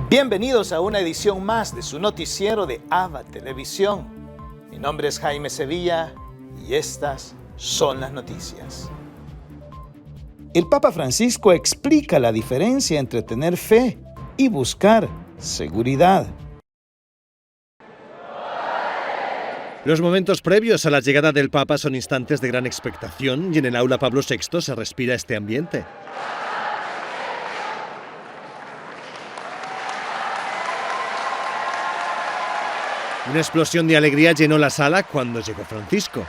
Bienvenidos a una edición más de su noticiero de AVA Televisión. Mi nombre es Jaime Sevilla y estas son las noticias. El Papa Francisco explica la diferencia entre tener fe y buscar seguridad. Los momentos previos a la llegada del Papa son instantes de gran expectación y en el aula Pablo VI se respira este ambiente. Una explosión de alegría llenó la sala cuando llegó Francisco.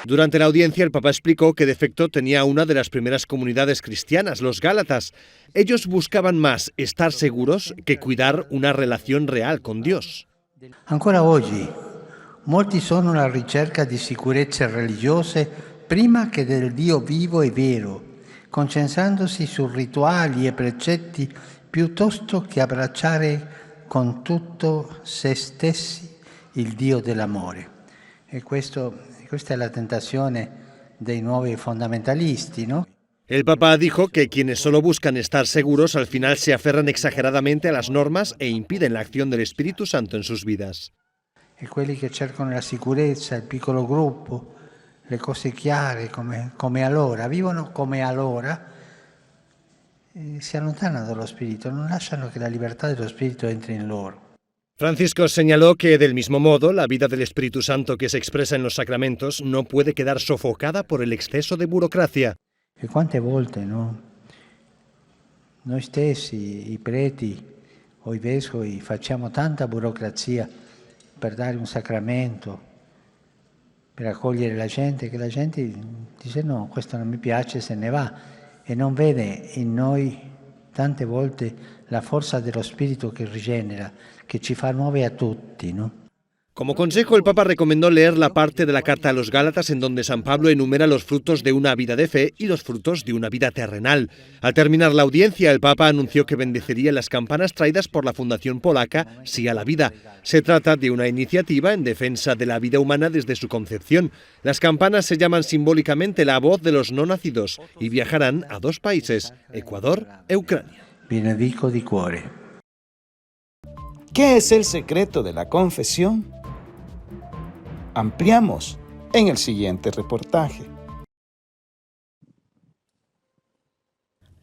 Durante la audiencia, el Papa explicó que de efecto tenía una de las primeras comunidades cristianas, los Gálatas. Ellos buscaban más estar seguros que cuidar una relación real con Dios. Ancora oggi, molti sono alla ricerca di sicurezze religiose prima che del Dio vivo e vero, concentrandosi su rituali e precetti piuttosto che abbracciare con tutto se stessi il Dio dell'amore. E questa è la tentazione dei nuovi fondamentalisti, ¿no? El Papa dijo que quienes solo buscan estar seguros al final se aferran exageradamente a las normas e impiden la acción del Espíritu Santo en sus vidas. E quelli che cercano la sicurezza, il piccolo gruppo, le cose chiare come allora, vivono come allora, si allontanano dallo Spirito, non lasciano che la libertà dello Spirito entri in loro. Francisco señaló que, del mismo modo, la vida del Espíritu Santo que se expresa en los sacramentos no puede quedar sofocada por el exceso de burocracia. E quante volte, no? Noi stessi, i preti o i vescovi, facciamo tanta burocrazia per dare un sacramento, per accogliere la gente, che la gente dice no, questo non mi piace, se ne va, e non vede in noi tante volte la forza dello Spirito che rigenera, che ci fa nuovi a tutti, no? Como consejo, el Papa recomendó leer la parte de la Carta a los Gálatas en donde San Pablo enumera los frutos de una vida de fe y los frutos de una vida terrenal. Al terminar la audiencia, el Papa anunció que bendeciría las campanas traídas por la Fundación Polaca Sí a la Vida. Se trata de una iniciativa en defensa de la vida humana desde su concepción. Las campanas se llaman simbólicamente la voz de los no nacidos y viajarán a 2 países, Ecuador e Ucrania. Benedico di cuore. ¿Qué es el secreto de la confesión? Ampliamos en el siguiente reportaje.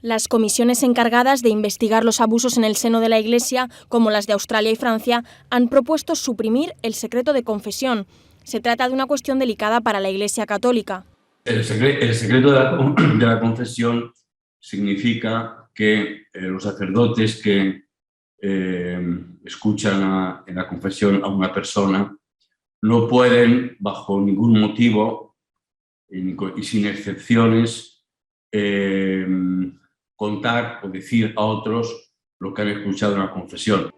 Las comisiones encargadas de investigar los abusos en el seno de la Iglesia, como las de Australia y Francia, han propuesto suprimir el secreto de confesión. Se trata de una cuestión delicada para la Iglesia católica. El secreto de la confesión significa que los sacerdotes que escuchan en la confesión a una persona no pueden, bajo ningún motivo y sin excepciones, contar o decir a otros lo que han escuchado en la confesión.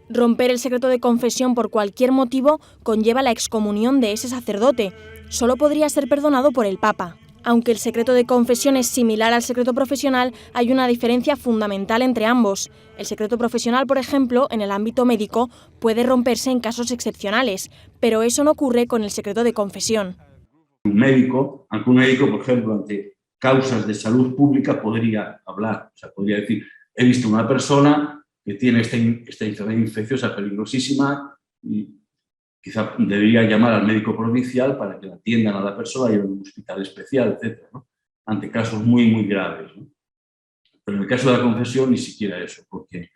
Romper el secreto de confesión por cualquier motivo conlleva la excomunión de ese sacerdote. Solo podría ser perdonado por el Papa. Aunque el secreto de confesión es similar al secreto profesional, hay una diferencia fundamental entre ambos. El secreto profesional, por ejemplo, en el ámbito médico, puede romperse en casos excepcionales, pero eso no ocurre con el secreto de confesión. Aunque un médico, por ejemplo, ante causas de salud pública podría hablar, o sea, podría decir, he visto una persona que tiene esta enfermedad infecciosa peligrosísima y quizá debería llamar al médico provincial para que atiendan a la persona y a un hospital especial, etc., ¿no? Ante casos muy, muy graves, ¿no? Pero en el caso de la confesión ni siquiera eso, porque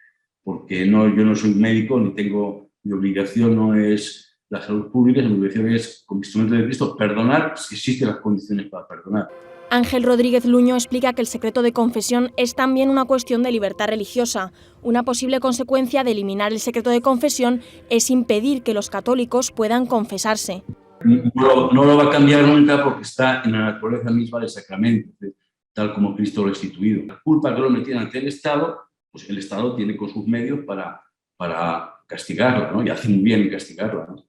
yo no soy médico, ni tengo, mi obligación no es la salud pública, mi obligación es, como instrumento de Cristo, perdonar si existen las condiciones para perdonar. Ángel Rodríguez Luño explica que el secreto de confesión es también una cuestión de libertad religiosa. Una posible consecuencia de eliminar el secreto de confesión es impedir que los católicos puedan confesarse. No lo va a cambiar nunca porque está en la naturaleza misma del sacramento, tal como Cristo lo ha instituido. La culpa que lo tiene ante el Estado, pues el Estado tiene con sus medios para castigarla, ¿no? Y hace muy bien en castigarla, ¿no?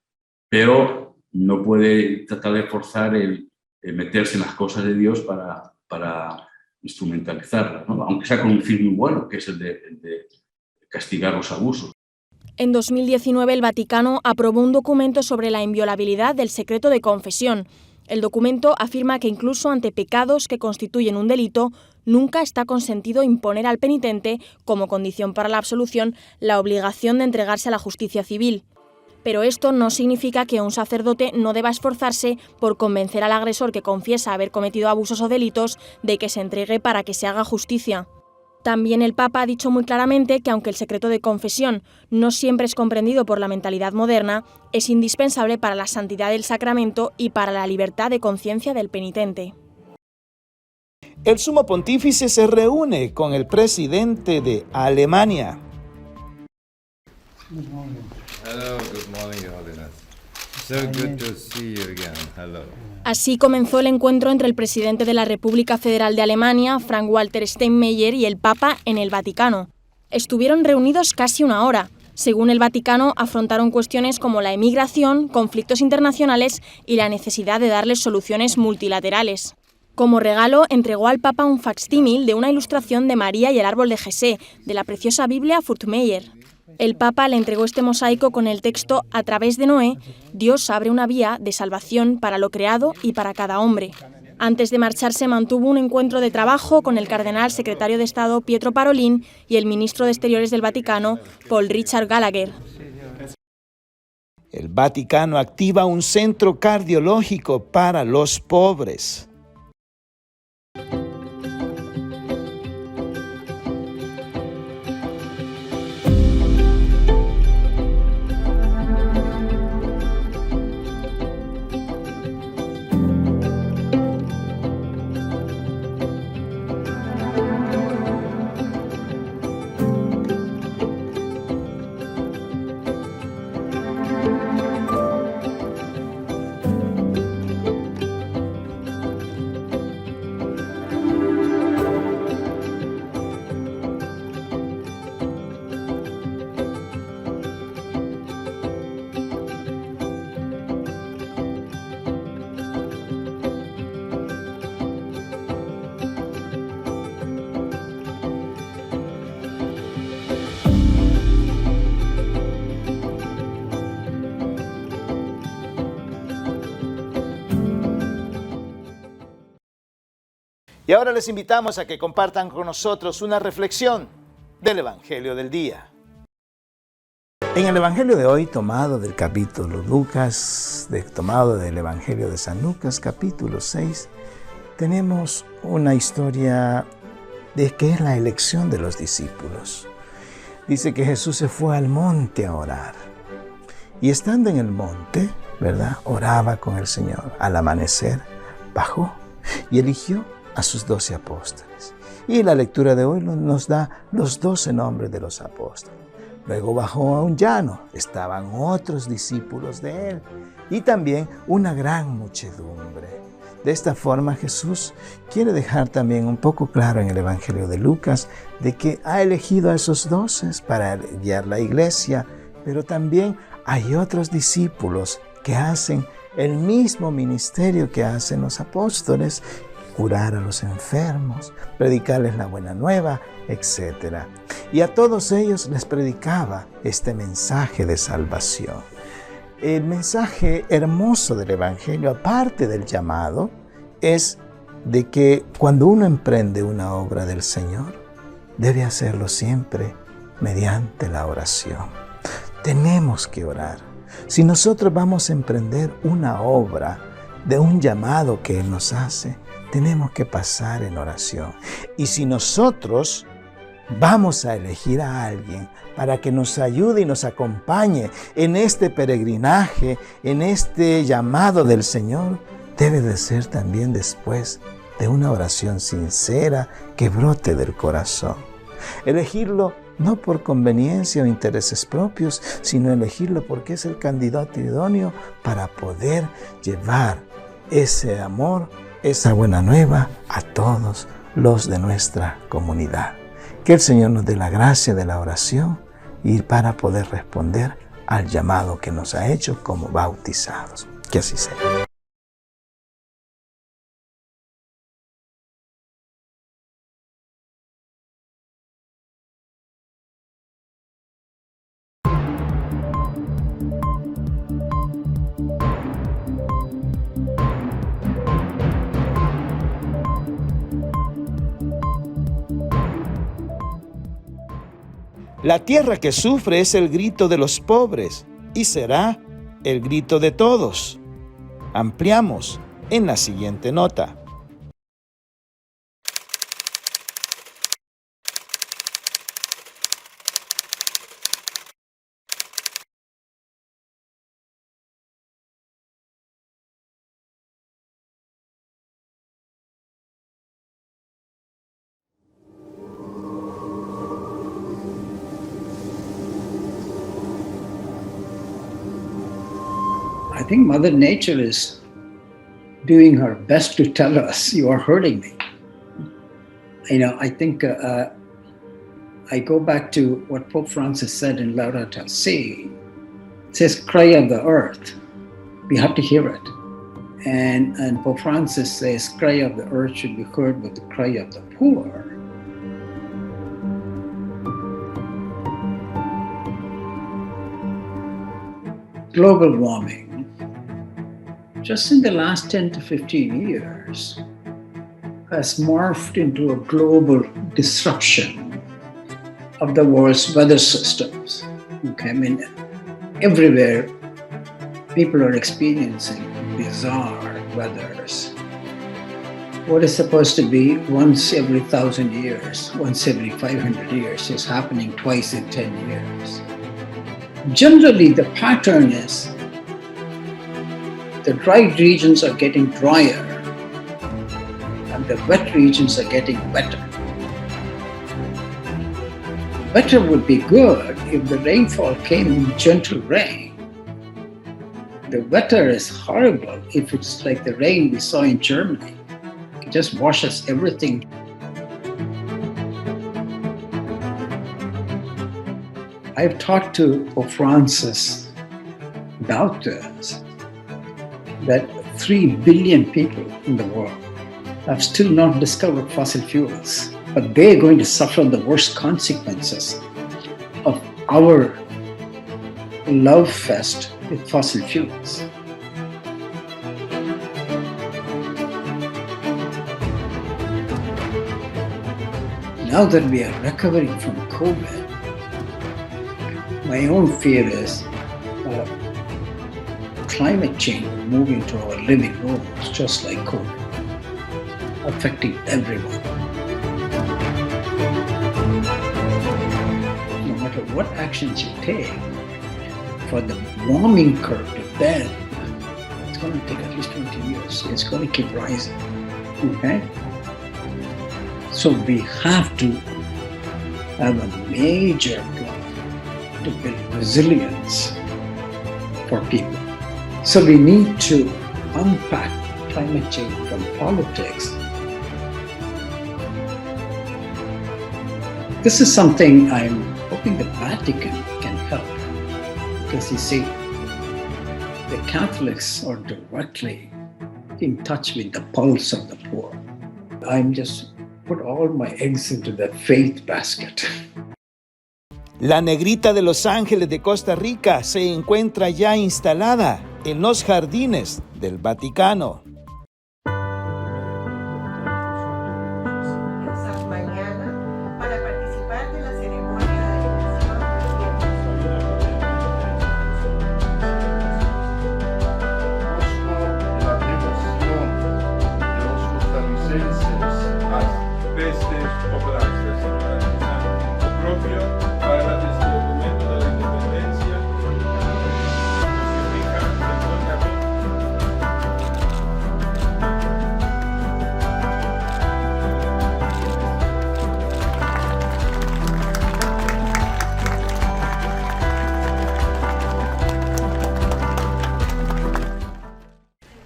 Pero no puede tratar de forzar el meterse en las cosas de Dios para instrumentalizarlas, ¿no? Aunque sea con un fin muy bueno, que es el de castigar los abusos. En 2019 el Vaticano aprobó un documento sobre la inviolabilidad del secreto de confesión. El documento afirma que incluso ante pecados que constituyen un delito, nunca está consentido imponer al penitente, como condición para la absolución, la obligación de entregarse a la justicia civil. Pero esto no significa que un sacerdote no deba esforzarse por convencer al agresor que confiesa haber cometido abusos o delitos de que se entregue para que se haga justicia. También el Papa ha dicho muy claramente que aunque el secreto de confesión no siempre es comprendido por la mentalidad moderna, es indispensable para la santidad del sacramento y para la libertad de conciencia del penitente. El sumo pontífice se reúne con el presidente de Alemania. Hello, good morning, Your Holiness. So good to see you again. Hello. Así comenzó el encuentro entre el presidente de la República Federal de Alemania, Frank-Walter Steinmeier, y el Papa en el Vaticano. Estuvieron reunidos casi una hora. Según el Vaticano, afrontaron cuestiones como la emigración, conflictos internacionales y la necesidad de darles soluciones multilaterales. Como regalo, entregó al Papa un facsímil de una ilustración de María y el árbol de Jesé, de la preciosa Biblia Furtmeyer. El Papa le entregó este mosaico con el texto: a través de Noé, Dios abre una vía de salvación para lo creado y para cada hombre. Antes de marcharse mantuvo un encuentro de trabajo con el cardenal secretario de Estado Pietro Parolin y el ministro de Exteriores del Vaticano, Paul Richard Gallagher. El Vaticano activa un centro cardiológico para los pobres. Y ahora les invitamos a que compartan con nosotros una reflexión del Evangelio del día. En el Evangelio de hoy, tomado del capítulo tomado del Evangelio de San Lucas, capítulo 6, tenemos una historia de qué es la elección de los discípulos. Dice que Jesús se fue al monte a orar. Y estando en el monte, ¿verdad?, oraba con el Señor. Al amanecer, bajó y eligió a sus 12 apóstoles. Y la lectura de hoy nos da los 12 nombres de los apóstoles. Luego bajó a un llano, estaban otros discípulos de él y también una gran muchedumbre. De esta forma Jesús quiere dejar también un poco claro en el Evangelio de Lucas de que ha elegido a esos 12 para guiar la iglesia, pero también hay otros discípulos que hacen el mismo ministerio que hacen los apóstoles: curar a los enfermos, predicarles la buena nueva, etc. Y a todos ellos les predicaba este mensaje de salvación. El mensaje hermoso del Evangelio, aparte del llamado, es de que cuando uno emprende una obra del Señor, debe hacerlo siempre mediante la oración. Tenemos que orar. Si nosotros vamos a emprender una obra de un llamado que Él nos hace, tenemos que pasar en oración. Y si nosotros vamos a elegir a alguien para que nos ayude y nos acompañe en este peregrinaje, en este llamado del Señor, debe de ser también después de una oración sincera que brote del corazón. Elegirlo no por conveniencia o intereses propios, sino elegirlo porque es el candidato idóneo para poder llevar ese amor, esa buena nueva a todos los de nuestra comunidad. Que el Señor nos dé la gracia de la oración y para poder responder al llamado que nos ha hecho como bautizados. Que así sea. La tierra que sufre es el grito de los pobres y será el grito de todos. Ampliamos en la siguiente nota. I think Mother Nature is doing her best to tell us, you are hurting me. I think I go back to what Pope Francis said in Laudato Si. It says, cry of the earth. We have to hear it. And Pope Francis says, cry of the earth should be heard with the cry of the poor. Global warming, just in the last 10 to 15 years, has morphed into a global disruption of the world's weather systems. Okay, I mean, everywhere people are experiencing bizarre weathers. What is supposed to be once every 1,000 years, once every 500 years, is happening twice in 10 years. Generally, the pattern is the dry regions are getting drier and the wet regions are getting wetter. Wetter would be good if the rainfall came in gentle rain. The wetter is horrible if it's like the rain we saw in Germany. It just washes everything. I've talked to Pope Francis about this, that 3 billion people in the world have still not discovered fossil fuels, but they're going to suffer the worst consequences of our love fest with fossil fuels. Now that we are recovering from COVID, my own fear is climate change moving to our living rooms, just like COVID, affecting everyone. No matter what actions you take, for the warming curve to bend, it's going to take at least 20 years. It's going to keep rising. Okay? So we have to have a major plan to build resilience for people. So we need to unpack climate change from politics. This is something I'm hoping the Vatican can help, because you see, the Catholics are directly in touch with the pulse of the poor. I'm just put all my eggs into the faith basket. La Negrita de Los Ángeles de Costa Rica se encuentra ya instalada en los jardines del Vaticano.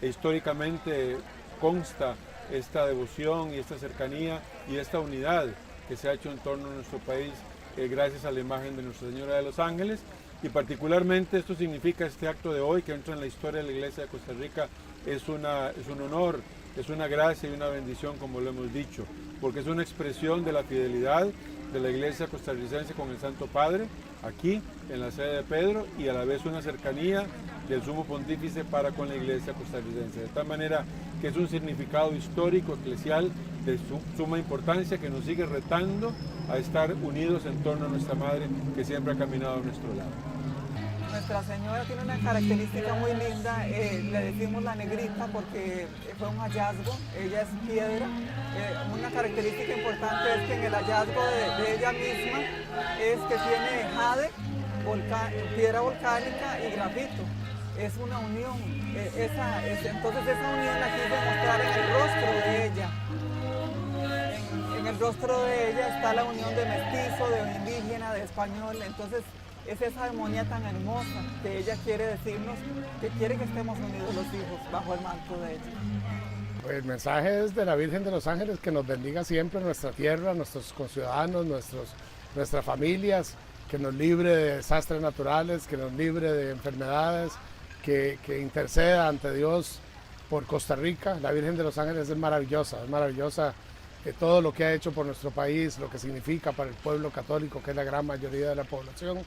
Históricamente consta esta devoción y esta cercanía y esta unidad que se ha hecho en torno a nuestro país gracias a la imagen de Nuestra Señora de los Ángeles, y particularmente esto significa este acto de hoy que entra en la historia de la Iglesia de Costa Rica. Es un honor, es una gracia y una bendición, como lo hemos dicho, porque es una expresión de la fidelidad de la Iglesia costarricense con el Santo Padre aquí en la sede de Pedro, y a la vez una cercanía del Sumo Pontífice para con la Iglesia costarricense, de tal manera que es un significado histórico, eclesial, de suma importancia, que nos sigue retando a estar unidos en torno a nuestra Madre que siempre ha caminado a nuestro lado. Nuestra Señora tiene una característica muy linda, le decimos la negrita porque fue un hallazgo, ella es piedra. Una característica importante es que en el hallazgo de ella misma es que tiene jade, piedra volcánica y grafito. Es una unión, entonces esa unión la quise mostrar en el rostro de ella. En el rostro de ella está la unión de mestizo, de indígena, de español, entonces es esa armonía tan hermosa que ella quiere decirnos, que quiere que estemos unidos los hijos bajo el manto de ella. El mensaje es de la Virgen de los Ángeles, que nos bendiga siempre nuestra tierra, nuestros conciudadanos, nuestras familias, que nos libre de desastres naturales, que nos libre de enfermedades, que interceda ante Dios por Costa Rica. La Virgen de los Ángeles es maravillosa todo lo que ha hecho por nuestro país, lo que significa para el pueblo católico, que es la gran mayoría de la población.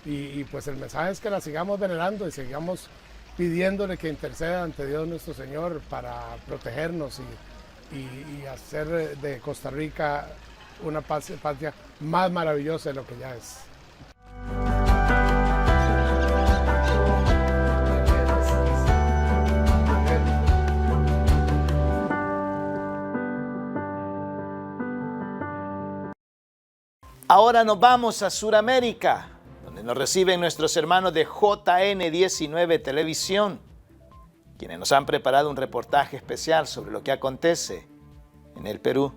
Y pues el mensaje es que la sigamos venerando y sigamos pidiéndole que interceda ante Dios nuestro Señor para protegernos y hacer de Costa Rica una patria más maravillosa de lo que ya es. Ahora nos vamos a Sudamérica, donde nos reciben nuestros hermanos de JN19 Televisión, quienes nos han preparado un reportaje especial sobre lo que acontece en el Perú.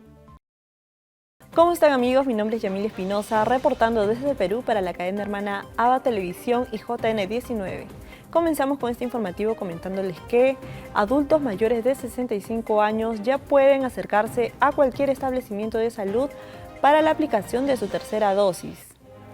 ¿Cómo están, amigos? Mi nombre es Yamil Espinosa, reportando desde Perú para la cadena hermana ABA Televisión y JN19. Comenzamos con este informativo comentándoles que adultos mayores de 65 años ya pueden acercarse a cualquier establecimiento de salud para la aplicación de su tercera dosis.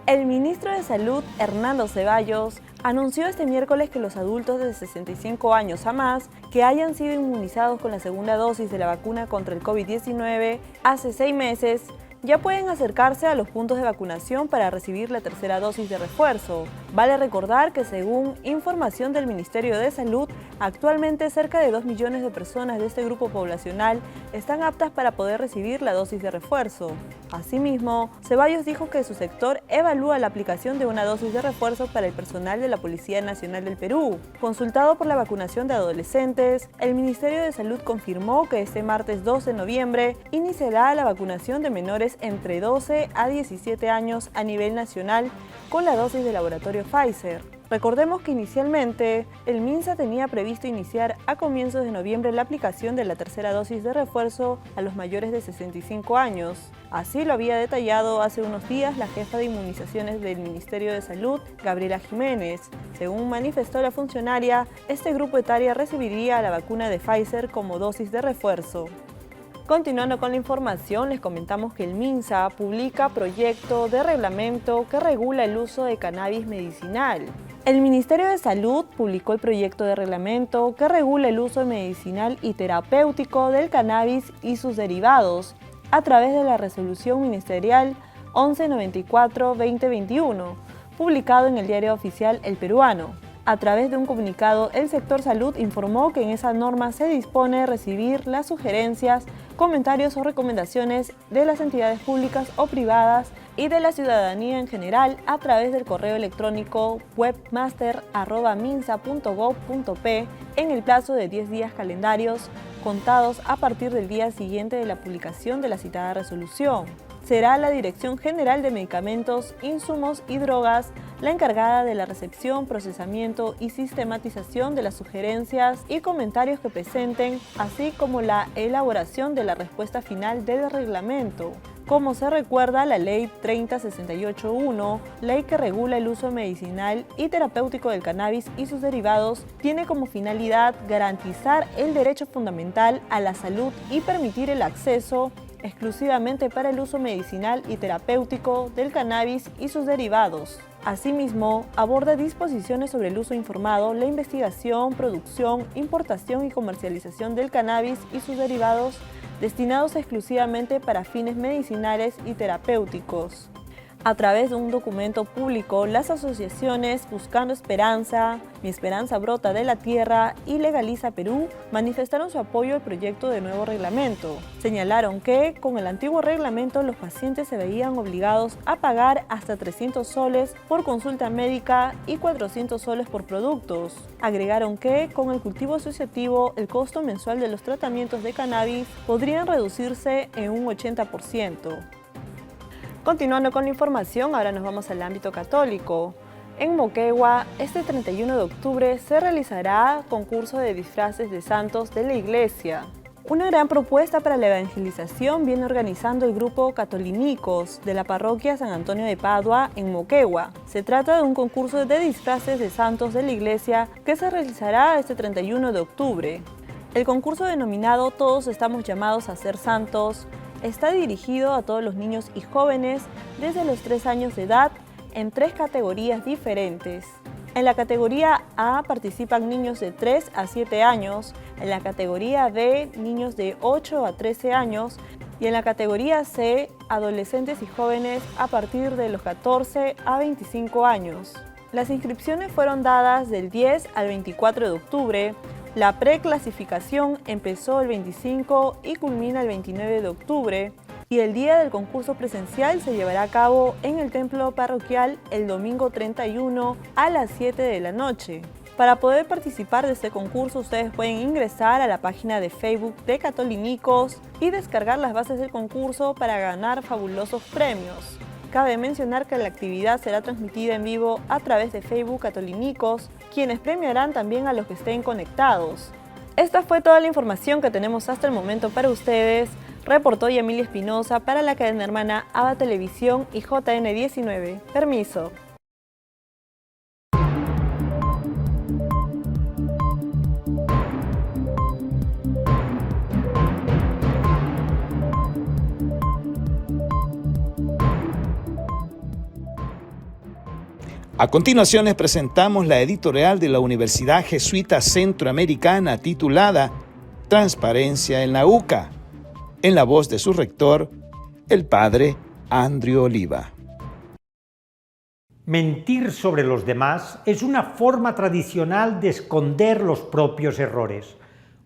El ministro de Salud, Hernando Ceballos, anunció este miércoles que los adultos de 65 años a más que hayan sido inmunizados con la segunda dosis de la vacuna contra el COVID-19 hace 6 meses ya pueden acercarse a los puntos de vacunación para recibir la tercera dosis de refuerzo. Vale recordar que según información del Ministerio de Salud, actualmente cerca de 2 millones de personas de este grupo poblacional están aptas para poder recibir la dosis de refuerzo. Asimismo, Ceballos dijo que su sector evalúa la aplicación de una dosis de refuerzo para el personal de la Policía Nacional del Perú. Consultado por la vacunación de adolescentes, el Ministerio de Salud confirmó que este martes 2 de noviembre iniciará la vacunación de menores entre 12 a 17 años a nivel nacional con la dosis de laboratorio Pfizer. Recordemos que inicialmente el MINSA tenía previsto iniciar a comienzos de noviembre la aplicación de la tercera dosis de refuerzo a los mayores de 65 años. Así lo había detallado hace unos días la jefa de inmunizaciones del Ministerio de Salud, Gabriela Jiménez. Según manifestó la funcionaria, este grupo etario recibiría la vacuna de Pfizer como dosis de refuerzo. Continuando con la información, les comentamos que el MINSA publica proyecto de reglamento que regula el uso de cannabis medicinal. El Ministerio de Salud publicó el proyecto de reglamento que regula el uso medicinal y terapéutico del cannabis y sus derivados a través de la Resolución Ministerial 1194-2021, publicado en el Diario Oficial El Peruano. A través de un comunicado, el sector salud informó que en esa norma se dispone recibir las sugerencias, comentarios o recomendaciones de las entidades públicas o privadas y de la ciudadanía en general a través del correo electrónico webmaster@minsa.gov.p en el plazo de 10 días calendarios contados a partir del día siguiente de la publicación de la citada resolución. Será la Dirección General de Medicamentos, Insumos y Drogas la encargada de la recepción, procesamiento y sistematización de las sugerencias y comentarios que presenten, así como la elaboración de la respuesta final del reglamento. Como se recuerda, la Ley 3068-1, ley que regula el uso medicinal y terapéutico del cannabis y sus derivados, tiene como finalidad garantizar el derecho fundamental a la salud y permitir el acceso exclusivamente para el uso medicinal y terapéutico del cannabis y sus derivados. Asimismo, aborda disposiciones sobre el uso informado, la investigación, producción, importación y comercialización del cannabis y sus derivados destinados exclusivamente para fines medicinales y terapéuticos. A través de un documento público, las asociaciones Buscando Esperanza, Mi Esperanza Brota de la Tierra y Legaliza Perú manifestaron su apoyo al proyecto de nuevo reglamento. Señalaron que, con el antiguo reglamento, los pacientes se veían obligados a pagar hasta 300 soles por consulta médica y 400 soles por productos. Agregaron que, con el cultivo asociativo, el costo mensual de los tratamientos de cannabis podrían reducirse en un 80%. Continuando con la información, ahora nos vamos al ámbito católico. En Moquegua, este 31 de octubre se realizará concurso de disfraces de santos de la iglesia. Una gran propuesta para la evangelización viene organizando el grupo Catolinicos de la parroquia San Antonio de Padua en Moquegua. Se trata de un concurso de disfraces de santos de la iglesia que se realizará este 31 de octubre. El concurso denominado Todos estamos llamados a ser santos está dirigido a todos los niños y jóvenes desde los 3 años de edad en 3 categorías diferentes. En la categoría A participan niños de 3 a 7 años, en la categoría B niños de 8 a 13 años y en la categoría C adolescentes y jóvenes a partir de los 14 a 25 años. Las inscripciones fueron dadas del 10 al 24 de octubre. La preclasificación empezó el 25 y culmina el 29 de octubre y el día del concurso presencial se llevará a cabo en el templo parroquial el domingo 31 a las 7 de la noche. Para poder participar de este concurso ustedes pueden ingresar a la página de Facebook de Catolinicos y descargar las bases del concurso para ganar fabulosos premios. Cabe mencionar que la actividad será transmitida en vivo a través de Facebook Catolinicos, quienes premiarán también a los que estén conectados. Esta fue toda la información que tenemos hasta el momento para ustedes. Reportó Yamilia Espinosa para la cadena hermana ABA Televisión y JN19. Permiso. A continuación les presentamos la editorial de la Universidad Jesuita Centroamericana titulada Transparencia en la UCA, en la voz de su rector, el padre Andrew Oliva. Mentir sobre los demás es una forma tradicional de esconder los propios errores.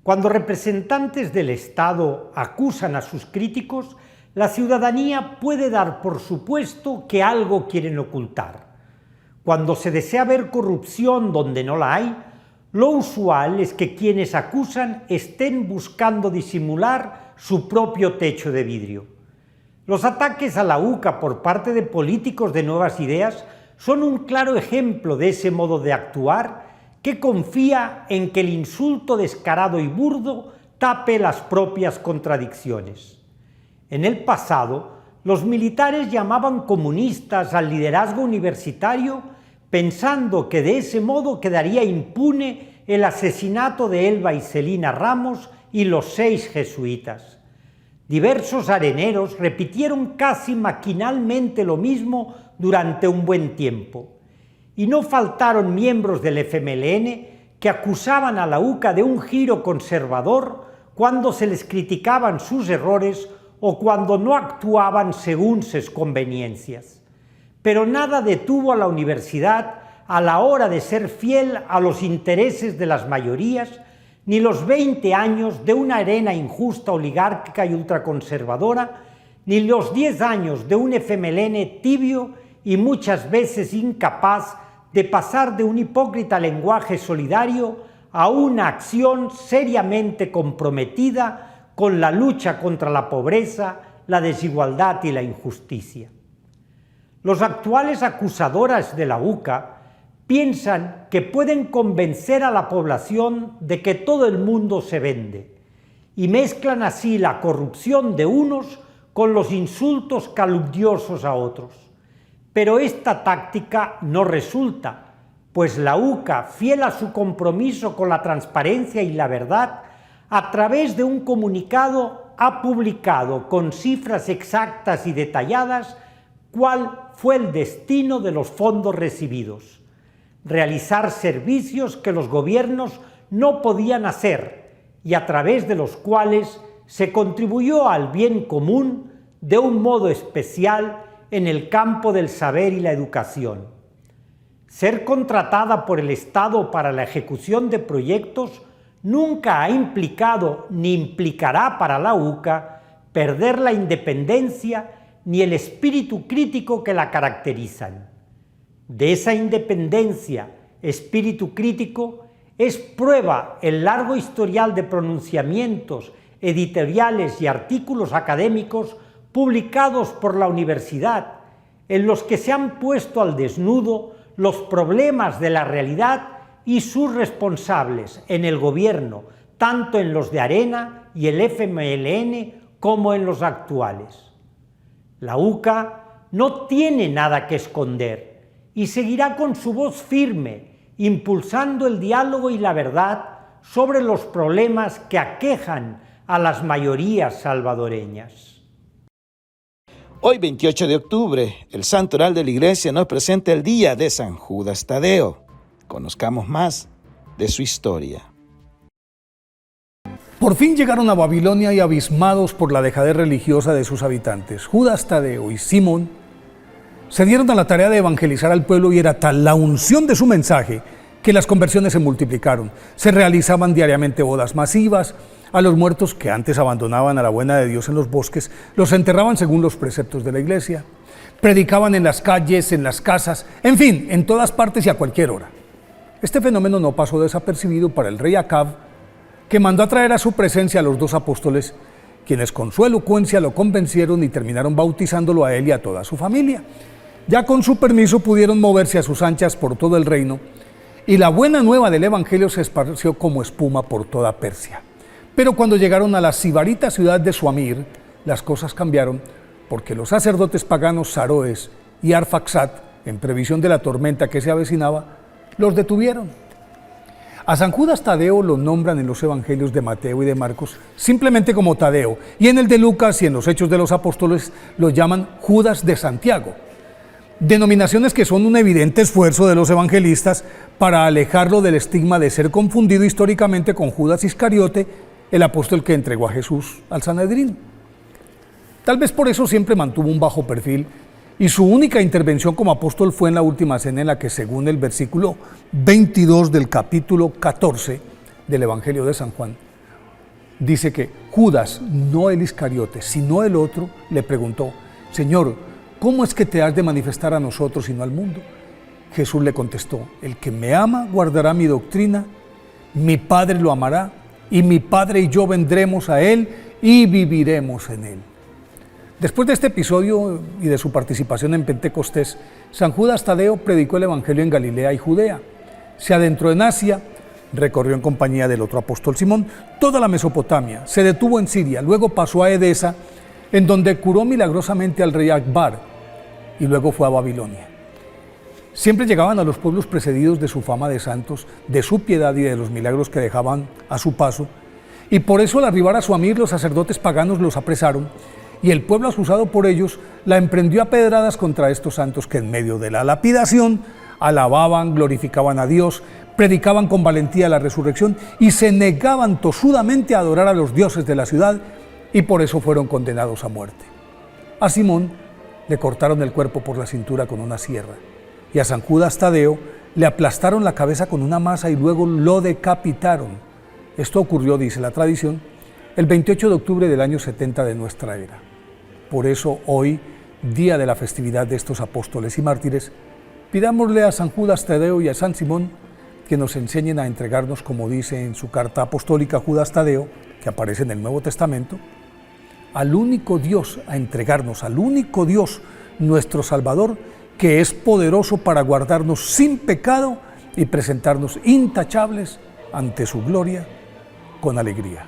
Cuando representantes del Estado acusan a sus críticos, la ciudadanía puede dar por supuesto que algo quieren ocultar. Cuando se desea ver corrupción donde no la hay, lo usual es que quienes acusan estén buscando disimular su propio techo de vidrio. Los ataques a la UCA por parte de políticos de nuevas ideas son un claro ejemplo de ese modo de actuar que confía en que el insulto descarado y burdo tape las propias contradicciones. En el pasado, los militares llamaban comunistas al liderazgo universitario pensando que de ese modo quedaría impune el asesinato de Elba y Celina Ramos y los 6 jesuitas. Diversos areneros repitieron casi maquinalmente lo mismo durante un buen tiempo. Y no faltaron miembros del FMLN que acusaban a la UCA de un giro conservador cuando se les criticaban sus errores o cuando no actuaban según sus conveniencias. Pero nada detuvo a la universidad a la hora de ser fiel a los intereses de las mayorías, ni los 20 años de una arena injusta, oligárquica y ultraconservadora, ni los 10 años de un FMLN tibio y muchas veces incapaz de pasar de un hipócrita lenguaje solidario a una acción seriamente comprometida con la lucha contra la pobreza, la desigualdad y la injusticia. Los actuales acusadores de la UCA piensan que pueden convencer a la población de que todo el mundo se vende y mezclan así la corrupción de unos con los insultos calumniosos a otros. Pero esta táctica no resulta, pues la UCA, fiel a su compromiso con la transparencia y la verdad, a través de un comunicado ha publicado con cifras exactas y detalladas cuál fue el destino de los fondos recibidos. Realizar servicios que los gobiernos no podían hacer y a través de los cuales se contribuyó al bien común de un modo especial en el campo del saber y la educación. Ser contratada por el Estado para la ejecución de proyectos nunca ha implicado ni implicará para la UCA perder la independencia ni el espíritu crítico que la caracterizan. De esa independencia, espíritu crítico, es prueba el largo historial de pronunciamientos, editoriales y artículos académicos publicados por la universidad, en los que se han puesto al desnudo los problemas de la realidad y sus responsables en el gobierno, tanto en los de Arena y el FMLN como en los actuales. La UCA no tiene nada que esconder y seguirá con su voz firme, impulsando el diálogo y la verdad sobre los problemas que aquejan a las mayorías salvadoreñas. Hoy, 28 de octubre, el Santoral de la Iglesia nos presenta el día de San Judas Tadeo. Conozcamos más de su historia. Por fin llegaron a Babilonia y abismados por la dejadez religiosa de sus habitantes, Judas Tadeo y Simón se dieron a la tarea de evangelizar al pueblo y era tal la unción de su mensaje que las conversiones se multiplicaron. Se realizaban diariamente bodas masivas. A los muertos que antes abandonaban a la buena de Dios en los bosques, los enterraban según los preceptos de la iglesia. Predicaban en las calles, en las casas, en fin, en todas partes y a cualquier hora. Este fenómeno no pasó desapercibido para el rey Acab, que mandó a traer a su presencia a los dos apóstoles, quienes con su elocuencia lo convencieron y terminaron bautizándolo a él y a toda su familia. Ya con su permiso pudieron moverse a sus anchas por todo el reino, y la buena nueva del evangelio se esparció como espuma por toda Persia. Pero cuando llegaron a la sibarita ciudad de Suamir, las cosas cambiaron, porque los sacerdotes paganos Saroes y Arfaxad, en previsión de la tormenta que se avecinaba, los detuvieron. A San Judas Tadeo lo nombran en los evangelios de Mateo y de Marcos simplemente como Tadeo, y en el de Lucas y en los Hechos de los Apóstoles lo llaman Judas de Santiago. Denominaciones que son un evidente esfuerzo de los evangelistas para alejarlo del estigma de ser confundido históricamente con Judas Iscariote, el apóstol que entregó a Jesús al Sanedrín. Tal vez por eso siempre mantuvo un bajo perfil y su única intervención como apóstol fue en la última cena, en la que, según el versículo 22 del capítulo 14 del Evangelio de San Juan, dice que Judas, no el Iscariote, sino el otro, le preguntó: Señor, ¿cómo es que te has de manifestar a nosotros y no al mundo? Jesús le contestó: el que me ama guardará mi doctrina, mi Padre lo amará, y mi Padre y yo vendremos a él y viviremos en él. Después de este episodio y de su participación en Pentecostés, San Judas Tadeo predicó el Evangelio en Galilea y Judea. Se adentró en Asia, recorrió en compañía del otro apóstol Simón toda la Mesopotamia, se detuvo en Siria, luego pasó a Edesa, en donde curó milagrosamente al rey Akbar, y luego fue a Babilonia. Siempre llegaban a los pueblos precedidos de su fama de santos, de su piedad y de los milagros que dejaban a su paso, y por eso al arribar a Suamir los sacerdotes paganos los apresaron, y el pueblo asusado por ellos la emprendió a pedradas contra estos santos que en medio de la lapidación alababan, glorificaban a Dios, predicaban con valentía la resurrección y se negaban tosudamente a adorar a los dioses de la ciudad, y por eso fueron condenados a muerte. A Simón le cortaron el cuerpo por la cintura con una sierra, y a San Judas Tadeo le aplastaron la cabeza con una maza y luego lo decapitaron. Esto ocurrió, dice la tradición, el 28 de octubre del año 70 de nuestra era. Por eso hoy, día de la festividad de estos apóstoles y mártires, pidámosle a San Judas Tadeo y a San Simón que nos enseñen a entregarnos, como dice en su carta apostólica Judas Tadeo, que aparece en el Nuevo Testamento, al único Dios, a entregarnos al único Dios, nuestro Salvador, que es poderoso para guardarnos sin pecado y presentarnos intachables ante su gloria con alegría.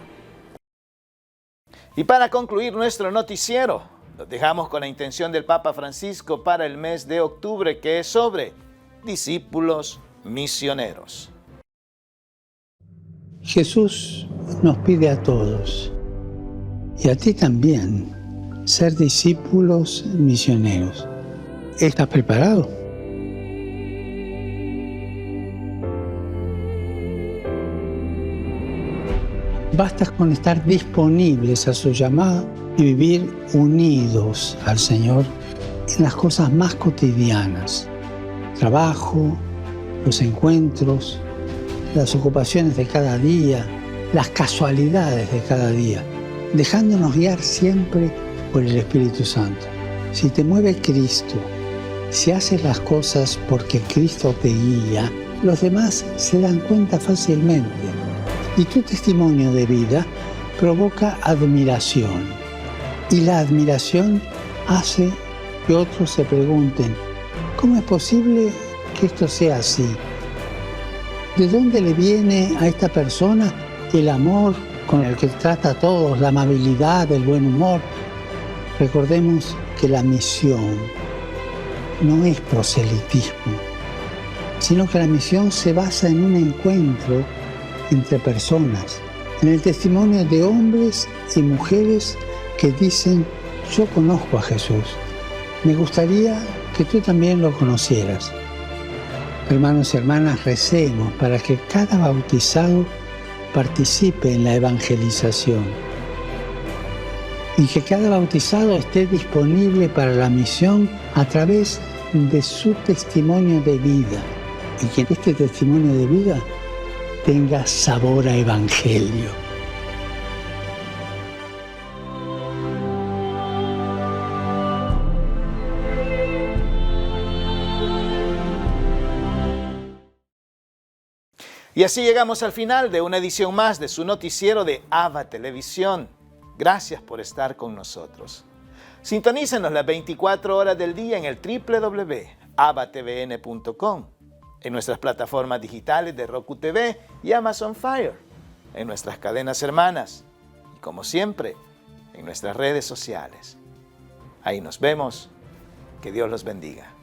Y para concluir nuestro noticiero, los dejamos con la intención del Papa Francisco para el mes de octubre, que es sobre discípulos misioneros. Jesús nos pide a todos, y a ti también, ser discípulos misioneros. ¿Estás preparado? Basta con estar disponibles a su llamada y vivir unidos al Señor en las cosas más cotidianas. Trabajo, los encuentros, las ocupaciones de cada día, las casualidades de cada día, dejándonos guiar siempre por el Espíritu Santo. Si te mueve Cristo, si haces las cosas porque Cristo te guía, los demás se dan cuenta fácilmente. Y tu testimonio de vida provoca admiración. Y la admiración hace que otros se pregunten, ¿cómo es posible que esto sea así? ¿De dónde le viene a esta persona el amor con el que trata a todos, la amabilidad, el buen humor? Recordemos que la misión no es proselitismo, sino que la misión se basa en un encuentro entre personas, en el testimonio de hombres y mujeres que dicen, yo conozco a Jesús, me gustaría que tú también lo conocieras. Hermanos y hermanas, recemos para que cada bautizado participe en la evangelización y que cada bautizado esté disponible para la misión a través de su testimonio de vida y que este testimonio de vida tenga sabor a evangelio. Y así llegamos al final de una edición más de su noticiero de ABA Televisión. Gracias por estar con nosotros. Sintonícenos las 24 horas del día en el www.abatvn.com, en nuestras plataformas digitales de Roku TV y Amazon Fire, en nuestras cadenas hermanas y, como siempre, en nuestras redes sociales. Ahí nos vemos. Que Dios los bendiga.